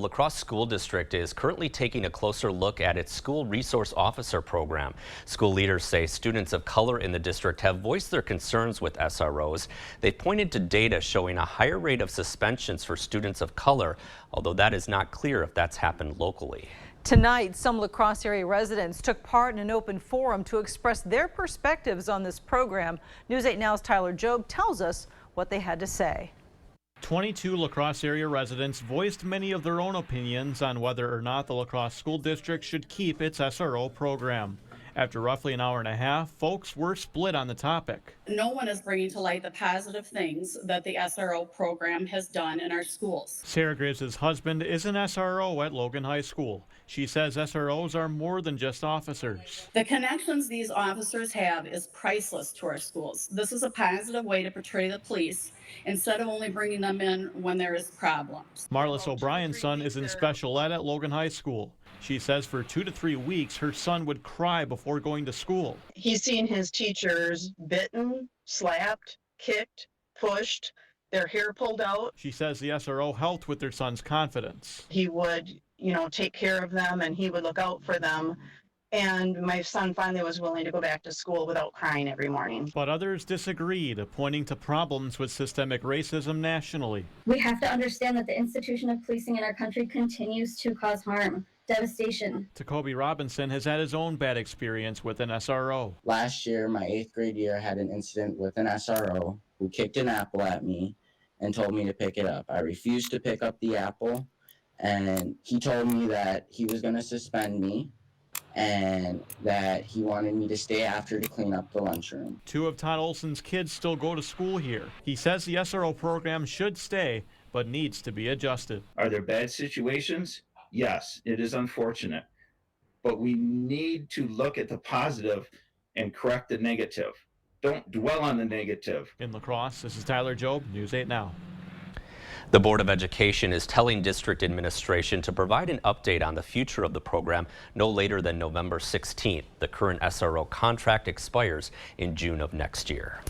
La-Crosse School District is currently taking a closer look at its school resource officer program. School leaders say students of color in the district have voiced their concerns with SROs. They've pointed to data showing a higher rate of suspensions for students of color, although that is not clear if that's happened locally. Tonight, some La Crosse area residents took part in an open forum to express their perspectives on this program. News 8 Now's Tyler Jobe tells us what they had to say. 22 La Crosse area residents voiced many of their own opinions on whether or not the La Crosse School District should keep its SRO program. After roughly an hour and a half, folks were split on the topic. No one is bringing to light the positive things that the SRO program has done in our schools. Sarah Grizz's husband is an SRO at Logan High School. She says SROs are more than just officers. The connections these officers have is priceless to our schools. This is a positive way to portray the police instead of only bringing them in when there is problems. Marlis O'Brien's son is in special ed at Logan High School. She says for 2 to 3 weeks, her son would cry before going to school. He's seen his teachers bitten, slapped, kicked, pushed, their hair pulled out. She says the SRO helped with their son's confidence. He would, take care of them and he would look out for them. And my son finally was willing to go back to school without crying every morning. But others disagreed, pointing to problems with systemic racism nationally. We have to understand that the institution of policing in our country continues to cause harm, devastation. Jacoby Robinson has had his own bad experience with an SRO. Last year, my 8th grade year, I had an incident with an SRO who kicked an apple at me and told me to pick it up. I refused to pick up the apple, and he told me that he was going to suspend me and that he wanted me to stay after to clean up the lunchroom. 2 of Todd Olson's kids still go to school here. He says the SRO program should stay, but needs to be adjusted. Are there bad situations? Yes, it is unfortunate, but we need to look at the positive and correct the negative. Don't dwell on the negative. In La Crosse, this is Tyler Jobe, News 8 Now. The Board of Education is telling district administration to provide an update on the future of the program no later than November 16th. The current SRO contract expires in June of next year.